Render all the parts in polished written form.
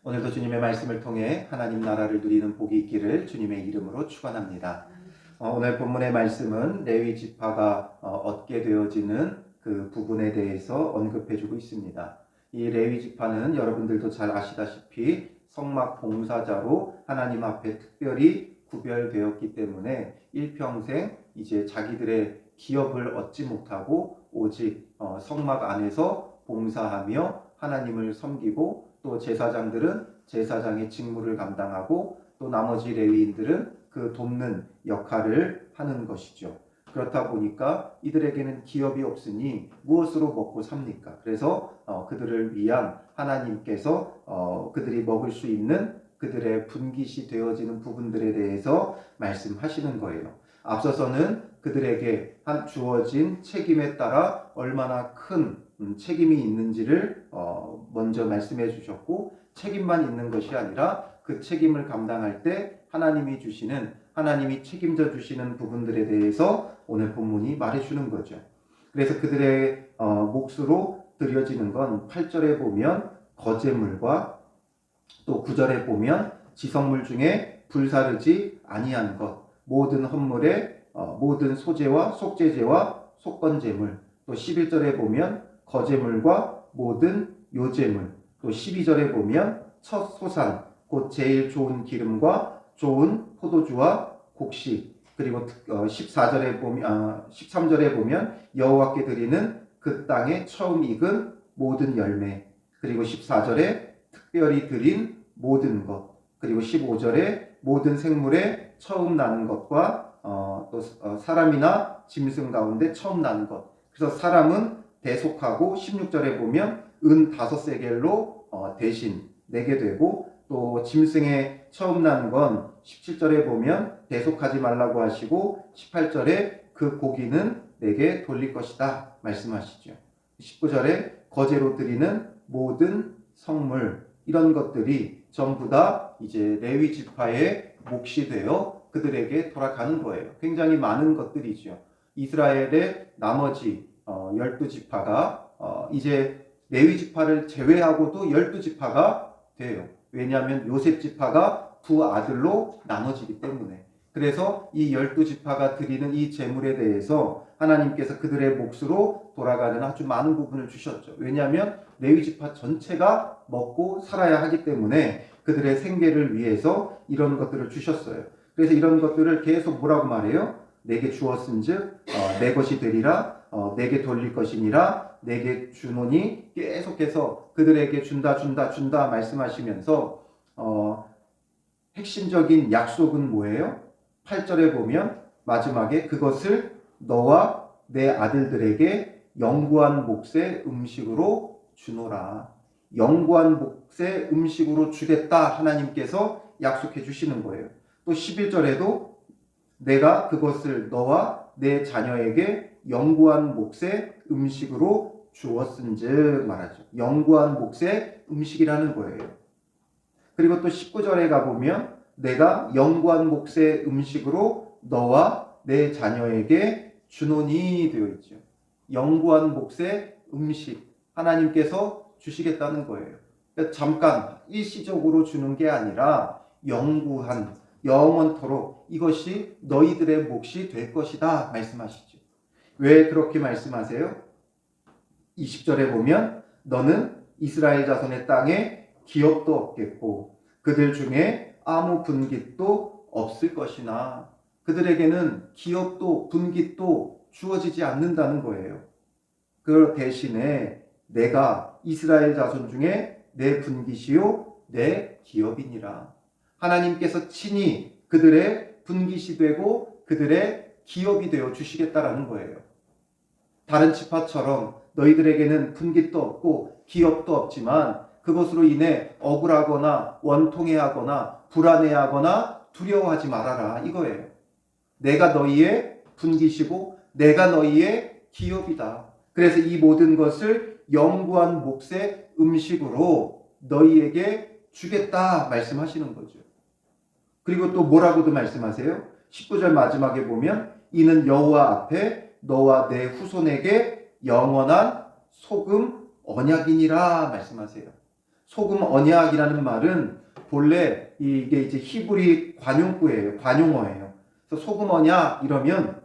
오늘도 주님의 말씀을 통해 하나님 나라를 누리는 복이 있기를 주님의 이름으로 축원합니다. 오늘 본문의 말씀은 레위 지파가 얻게 되어지는 그 부분에 대해서 언급해주고 있습니다. 이 레위 지파는 여러분들도 잘 아시다시피 성막 봉사자로 하나님 앞에 특별히 구별되었기 때문에 일평생 이제 자기들의 기업을 얻지 못하고 오직 성막 안에서 봉사하며 하나님을 섬기고, 또 제사장들은 제사장의 직무를 감당하고, 또 나머지 레위인들은 그 돕는 역할을 하는 것이죠. 그렇다 보니까 이들에게는 기업이 없으니 무엇으로 먹고 삽니까? 그래서 그들을 위한 하나님께서 그들이 먹을 수 있는 그들의 분깃이 되어지는 부분들에 대해서 말씀하시는 거예요. 앞서서는 그들에게 주어진 책임에 따라 얼마나 큰 책임이 있는지를 먼저 말씀해 주셨고, 책임만 있는 것이 아니라 그 책임을 감당할 때 하나님이 책임져 주시는 부분들에 대해서 오늘 본문이 말해주는 거죠. 그래서 그들의 몫으로 드려지는 건 8절에 보면 거제물과, 또 9절에 보면 지성물 중에 불사르지 아니한 것, 모든 헌물의 모든 소제와 속제제와 속건제물, 또 11절에 보면 거제물과 모든 요제물, 또 12절에 보면 첫 소산, 곧 제일 좋은 기름과 좋은 포도주와 곡식, 그리고 13절에 보면 여호와께 드리는 그 땅에 처음 익은 모든 열매, 그리고 14절에 특별히 드린 모든 것, 그리고 15절에 모든 생물에 처음 나는 것과 또 사람이나 짐승 가운데 처음 나는 것. 그래서 사람은 대속하고 16절에 보면 은 5세겔로 대신 내게 되고, 또 짐승의 처음 난 건 17절에 보면 대속하지 말라고 하시고 18절에 그 고기는 내게 돌릴 것이다 말씀하시죠. 19절에 거제로 드리는 모든 성물, 이런 것들이 전부 다 이제 레위 지파의 몫이 되어 그들에게 돌아가는 거예요. 굉장히 많은 것들이죠. 이스라엘의 나머지 12지파가 이제 레위 지파를 제외하고도 12지파가 돼요. 왜냐하면 요셉 지파가 두 아들로 나눠지기 때문에. 그래서 이 12지파가 드리는 이 제물에 대해서 하나님께서 그들의 몫으로 돌아가는 아주 많은 부분을 주셨죠. 왜냐하면 레위 지파 전체가 먹고 살아야 하기 때문에 그들의 생계를 위해서 이런 것들을 주셨어요. 그래서 이런 것들을 계속 뭐라고 말해요? 내게 주었은즉 내 것이 되리라, 내게 돌릴 것이니라, 내게 주노니, 계속해서 그들에게 준다 말씀하시면서 핵심적인 약속은 뭐예요? 8절에 보면 마지막에 그것을 너와 내 아들들에게 영구한 몫의 음식으로 주노라. 영구한 몫의 음식으로 주겠다 하나님께서 약속해 주시는 거예요. 또 11절에도 내가 그것을 너와 내 자녀에게 영구한 몫의 음식으로 주었은즉 말하죠. 영구한 몫의 음식이라는 거예요. 그리고 또 19절에 가보면 내가 영구한 몫의 음식으로 너와 내 자녀에게 주노니 되어 있죠. 영구한 몫의 음식, 하나님께서 주시겠다는 거예요. 그러니까 잠깐 일시적으로 주는 게 아니라 영구한, 영원토록 이것이 너희들의 몫이 될 것이다 말씀하시죠. 왜 그렇게 말씀하세요? 20절에 보면 너는 이스라엘 자손의 땅에 기업도 없겠고 그들 중에 아무 분깃도 없을 것이나, 그들에게는 기업도 분깃도 주어지지 않는다는 거예요. 그 대신에 내가 이스라엘 자손 중에 내 분깃이요 내 기업이니라. 하나님께서 친히 그들의 분깃이 되고 그들의 기업이 되어 주시겠다라는 거예요. 다른 지파처럼 너희들에게는 분깃도 없고 기업도 없지만 그것으로 인해 억울하거나 원통해하거나 불안해하거나 두려워하지 말아라 이거예요. 내가 너희의 분깃이고 내가 너희의 기업이다. 그래서 이 모든 것을 영구한 몫의 음식으로 너희에게 주겠다 말씀하시는 거죠. 그리고 또 뭐라고도 말씀하세요? 19절 마지막에 보면 이는 여호와 앞에 너와 내 후손에게 영원한 소금 언약이니라 말씀하세요. 소금 언약이라는 말은 본래 이게 이제 히브리 관용구예요. 관용어예요. 그래서 소금 언약 이러면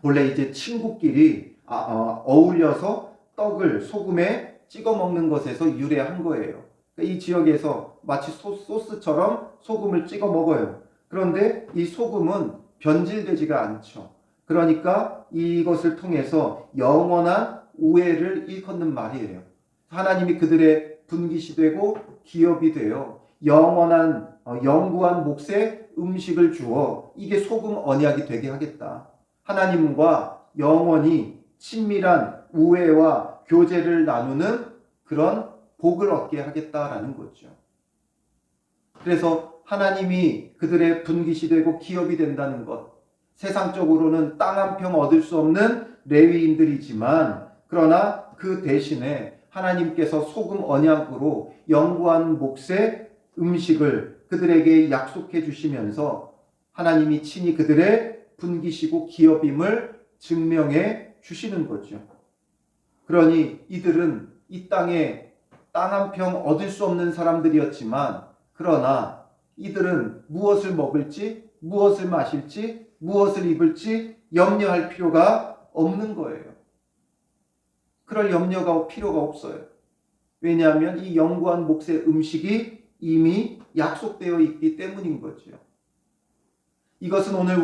본래 이제 친구끼리 어울려서 떡을 소금에 찍어 먹는 것에서 유래한 거예요. 그러니까 이 지역에서 마치 소스처럼 소금을 찍어 먹어요. 그런데 이 소금은 변질되지가 않죠. 그러니까 이것을 통해서 영원한 우애를 일컫는 말이에요. 하나님이 그들의 분깃이 되고 기업이 되어 영원한 영구한 몫의 음식을 주어 이게 소금 언약이 되게 하겠다. 하나님과 영원히 친밀한 우애와 교제를 나누는 그런 복을 얻게 하겠다라는 거죠. 그래서 하나님이 그들의 분깃이 되고 기업이 된다는 것, 세상적으로는 땅 한 평 얻을 수 없는 레위인들이지만 그러나 그 대신에 하나님께서 소금 언약으로 영구한 몫의 음식을 그들에게 약속해 주시면서 하나님이 친히 그들의 분깃이고 기업임을 증명해 주시는 거죠. 그러니 이들은 이 땅에 땅 한 평 얻을 수 없는 사람들이었지만 그러나 이들은 무엇을 먹을지, 무엇을 마실지, 무엇을 입을지 염려할 필요가 없는 거예요. 그럴 염려가 필요가 없어요. 왜냐하면 이 영구한 몫의 음식이 이미 약속되어 있기 때문인 거죠. 이것은 오늘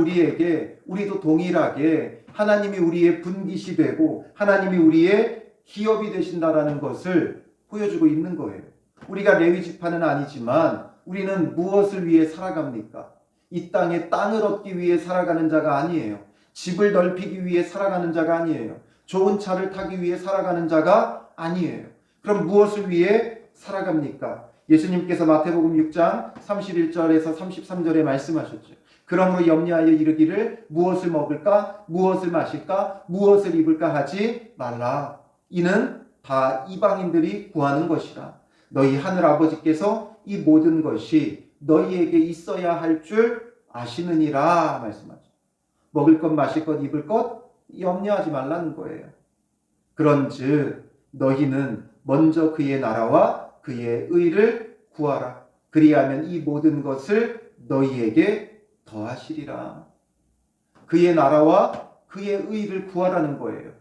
우리도 동일하게 하나님이 우리의 분깃이 되고 하나님이 우리의 기업이 되신다라는 것을 보여주고 있는 거예요. 우리가 레위 지파는 아니지만 우리는 무엇을 위해 살아갑니까? 이 땅에 땅을 얻기 위해 살아가는 자가 아니에요. 집을 넓히기 위해 살아가는 자가 아니에요. 좋은 차를 타기 위해 살아가는 자가 아니에요. 그럼 무엇을 위해 살아갑니까? 예수님께서 마태복음 6장 31절에서 33절에 말씀하셨죠. 그러므로 염려하여 이르기를 무엇을 먹을까, 무엇을 마실까, 무엇을 입을까 하지 말라. 이는 다 이방인들이 구하는 것이라. 너희 하늘 아버지께서 이 모든 것이 너희에게 있어야 할 줄 아시느니라 말씀하죠. 먹을 것, 마실 것, 입을 것 염려하지 말라는 거예요. 그런즉 너희는 먼저 그의 나라와 그의 의를 구하라. 그리하면 이 모든 것을 너희에게 더하시리라. 그의 나라와 그의 의를 구하라는 거예요.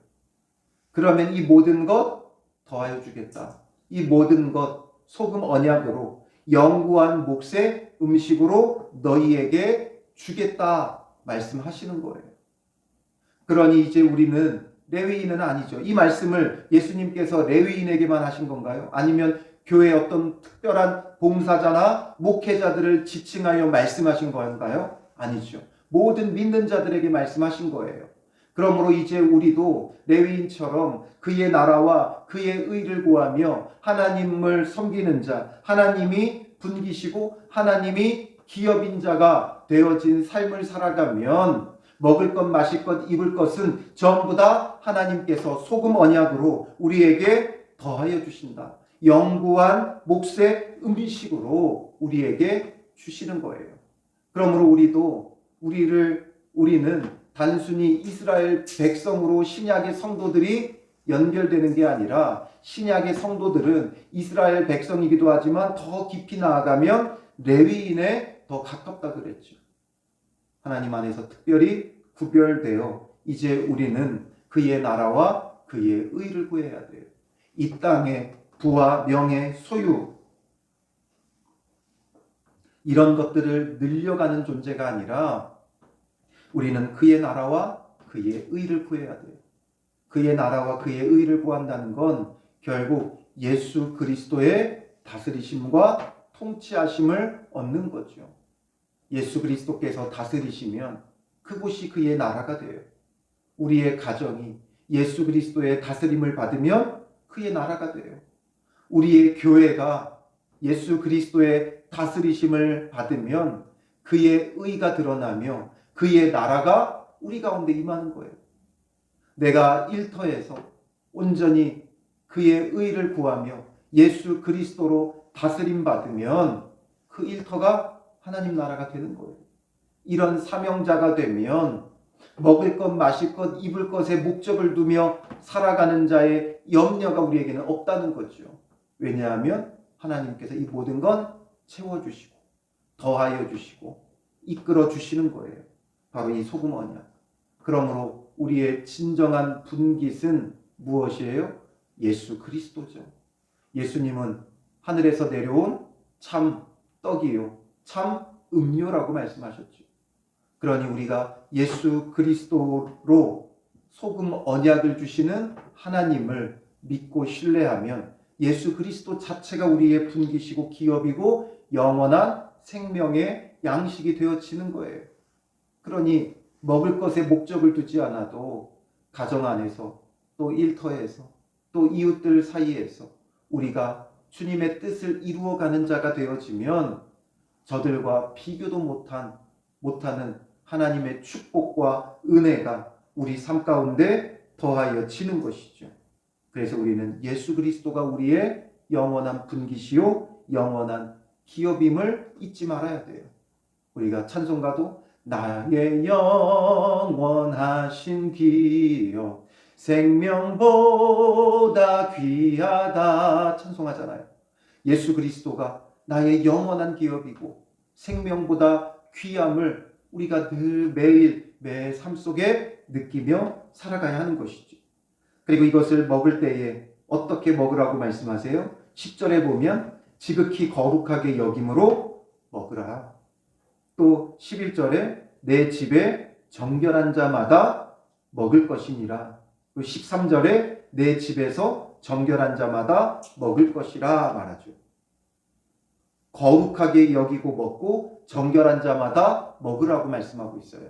그러면 이 모든 것 더하여 주겠다. 이 모든 것 소금 언약으로 영구한 몫의 음식으로 너희에게 주겠다 말씀하시는 거예요. 그러니 이제 우리는 레위인은 아니죠. 이 말씀을 예수님께서 레위인에게만 하신 건가요? 아니면 교회의 어떤 특별한 봉사자나 목회자들을 지칭하여 말씀하신 건가요? 아니죠. 모든 믿는 자들에게 말씀하신 거예요. 그러므로 이제 우리도 레위인처럼 그의 나라와 그의 의를 구하며 하나님을 섬기는 자, 하나님이 분기시고 하나님이 기업인 자가 되어진 삶을 살아가면 먹을 것, 마실 것, 입을 것은 전부 다 하나님께서 소금 언약으로 우리에게 더하여 주신다. 영구한 몫의 음식으로 우리에게 주시는 거예요. 그러므로 우리는 단순히 이스라엘 백성으로 신약의 성도들이 연결되는 게 아니라 신약의 성도들은 이스라엘 백성이기도 하지만 더 깊이 나아가면 레위인에 더 가깝다 그랬죠. 하나님 안에서 특별히 구별되어 이제 우리는 그의 나라와 그의 의를 구해야 돼요. 이 땅의 부와 명예, 소유 이런 것들을 늘려가는 존재가 아니라 우리는 그의 나라와 그의 의를 구해야 돼요. 그의 나라와 그의 의를 구한다는 건 결국 예수 그리스도의 다스리심과 통치하심을 얻는 거죠. 예수 그리스도께서 다스리시면 그곳이 그의 나라가 돼요. 우리의 가정이 예수 그리스도의 다스림을 받으면 그의 나라가 돼요. 우리의 교회가 예수 그리스도의 다스리심을 받으면 그의 의가 드러나며 그의 나라가 우리 가운데 임하는 거예요. 내가 일터에서 온전히 그의 의를 구하며 예수 그리스도로 다스림 받으면 그 일터가 하나님 나라가 되는 거예요. 이런 사명자가 되면 먹을 것, 마실 것, 입을 것에 목적을 두며 살아가는 자의 염려가 우리에게는 없다는 거죠. 왜냐하면 하나님께서 이 모든 건 채워주시고 더하여 주시고 이끌어 주시는 거예요. 바로 이 소금 언약. 그러므로 우리의 진정한 분깃은 무엇이에요? 예수 그리스도죠. 예수님은 하늘에서 내려온 참 떡이요 참 음료라고 말씀하셨죠. 그러니 우리가 예수 그리스도로 소금 언약을 주시는 하나님을 믿고 신뢰하면 예수 그리스도 자체가 우리의 분깃이고 기업이고 영원한 생명의 양식이 되어지는 거예요. 그러니 먹을 것에 목적을 두지 않아도 가정 안에서 또 일터에서 또 이웃들 사이에서 우리가 주님의 뜻을 이루어가는 자가 되어지면 저들과 비교도 못하는 하나님의 축복과 은혜가 우리 삶 가운데 더하여 지는 것이죠. 그래서 우리는 예수 그리스도가 우리의 영원한 분깃이요 영원한 기업임을 잊지 말아야 돼요. 우리가 찬송가도 나의 영원하신 기업 생명보다 귀하다 찬송하잖아요. 예수 그리스도가 나의 영원한 기업이고 생명보다 귀함을 우리가 늘 매일 매 삶 속에 느끼며 살아가야 하는 것이죠. 그리고 이것을 먹을 때에 어떻게 먹으라고 말씀하세요? 10절에 보면 지극히 거룩하게 여김으로 먹으라. 또 11절에 내 집에 정결한 자마다 먹을 것이니라. 또 13절에 내 집에서 정결한 자마다 먹을 것이라 말하죠. 거룩하게 여기고 먹고 정결한 자마다 먹으라고 말씀하고 있어요.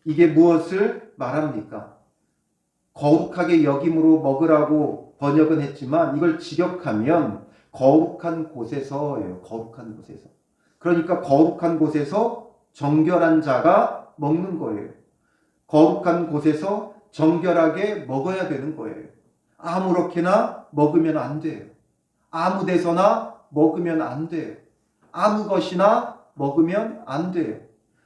이게 무엇을 말합니까? 거룩하게 여김으로 먹으라고 번역은 했지만 이걸 직역하면 거룩한 곳에서예요. 거룩한 곳에서. 그러니까 거룩한 곳에서 정결한 자가 먹는 거예요. 거룩한 곳에서 정결하게 먹어야 되는 거예요. 아무렇게나 먹으면 안 돼요. 아무 데서나 먹으면 안 돼요. 아무 것이나 먹으면 안 돼요.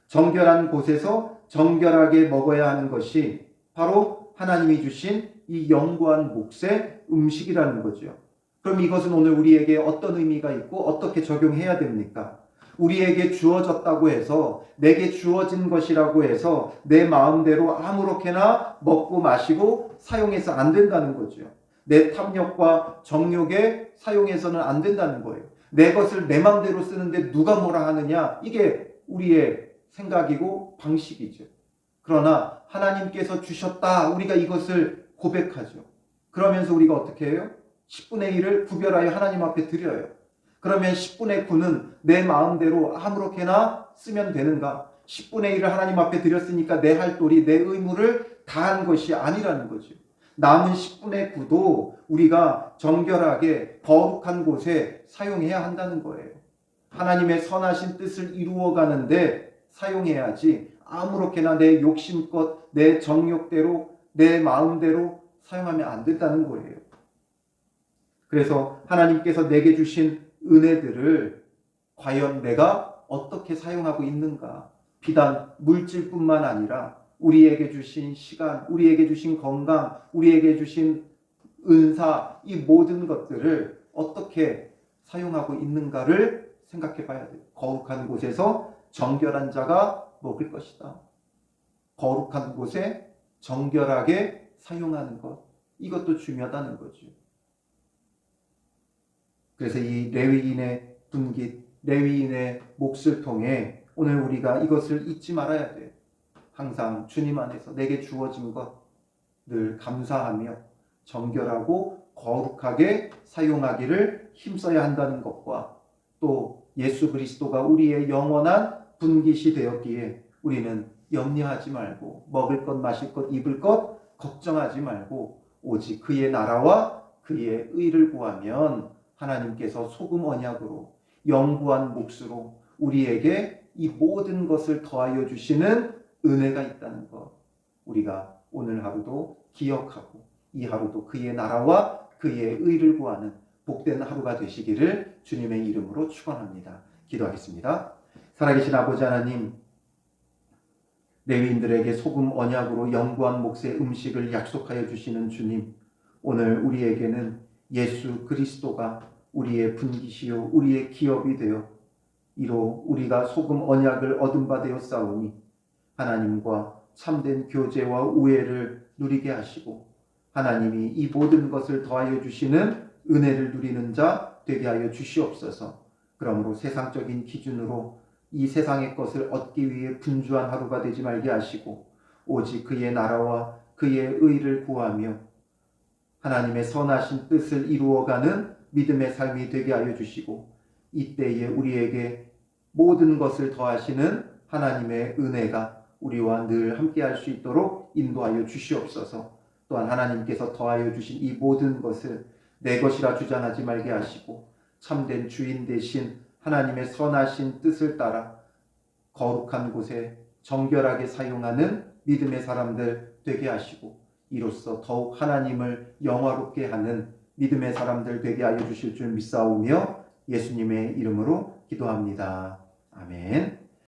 정결한 곳에서 정결하게 먹어야 하는 것이 바로 하나님이 주신 이 영구한 몫의 음식이라는 거죠. 그럼 이것은 오늘 우리에게 어떤 의미가 있고 어떻게 적용해야 됩니까? 우리에게 주어졌다고 해서 내게 주어진 것이라고 해서 내 마음대로 아무렇게나 먹고 마시고 사용해서 안 된다는 거죠. 내 탐욕과 정욕에 사용해서는 안 된다는 거예요. 내 것을 내 마음대로 쓰는데 누가 뭐라 하느냐 이게 우리의 생각이고 방식이죠. 그러나 하나님께서 주셨다 우리가 이것을 고백하죠. 그러면서 우리가 어떻게 해요? 10분의 1을 구별하여 하나님 앞에 드려요. 그러면 10분의 9는 내 마음대로 아무렇게나 쓰면 되는가? 10분의 1을 하나님 앞에 드렸으니까 내 할 도리, 내 의무를 다한 것이 아니라는 거죠. 남은 10분의 9도 우리가 정결하게 거룩한 곳에 사용해야 한다는 거예요. 하나님의 선하신 뜻을 이루어가는데 사용해야지 아무렇게나 내 욕심껏 내 정욕대로 내 마음대로 사용하면 안 된다는 거예요. 그래서 하나님께서 내게 주신 은혜들을 과연 내가 어떻게 사용하고 있는가? 비단 물질뿐만 아니라 우리에게 주신 시간, 우리에게 주신 건강, 우리에게 주신 은사, 이 모든 것들을 어떻게 사용하고 있는가를 생각해 봐야 돼요. 거룩한 곳에서 정결한 자가 먹을 것이다. 거룩한 곳에 정결하게 사용하는 것, 이것도 중요하다는 거죠. 그래서 이 레위인의 분깃, 레위인의 몫을 통해 오늘 우리가 이것을 잊지 말아야 돼요. 항상 주님 안에서 내게 주어진 것 늘 감사하며 정결하고 거룩하게 사용하기를 힘써야 한다는 것과 또 예수 그리스도가 우리의 영원한 분깃이 되었기에 우리는 염려하지 말고 먹을 것, 마실 것, 입을 것 걱정하지 말고 오직 그의 나라와 그의 의를 구하면 하나님께서 소금 언약으로 영구한 몫으로 우리에게 이 모든 것을 더하여 주시는 은혜가 있다는 것 우리가 오늘 하루도 기억하고 이 하루도 그의 나라와 그의 의를 구하는 복된 하루가 되시기를 주님의 이름으로 축원합니다. 기도하겠습니다. 살아계신 아버지 하나님, 레위인들에게 소금 언약으로 영구한 몫의 음식을 약속하여 주시는 주님, 오늘 우리에게는 예수 그리스도가 우리의 분깃이요 우리의 기업이 되어 이로 우리가 소금 언약을 얻은 바 되었사오니 하나님과 참된 교제와 우애를 누리게 하시고 하나님이 이 모든 것을 더하여 주시는 은혜를 누리는 자 되게 하여 주시옵소서. 그러므로 세상적인 기준으로 이 세상의 것을 얻기 위해 분주한 하루가 되지 말게 하시고 오직 그의 나라와 그의 의를 구하며 하나님의 선하신 뜻을 이루어가는 믿음의 삶이 되게 하여 주시고 이때에 우리에게 모든 것을 더하시는 하나님의 은혜가 우리와 늘 함께할 수 있도록 인도하여 주시옵소서. 또한 하나님께서 더하여 주신 이 모든 것을 내 것이라 주장하지 말게 하시고 참된 주인 되신 하나님의 선하신 뜻을 따라 거룩한 곳에 정결하게 사용하는 믿음의 사람들 되게 하시고 이로써 더욱 하나님을 영화롭게 하는 믿음의 사람들 되게 하여 주실 줄 믿사오며 예수님의 이름으로 기도합니다. 아멘.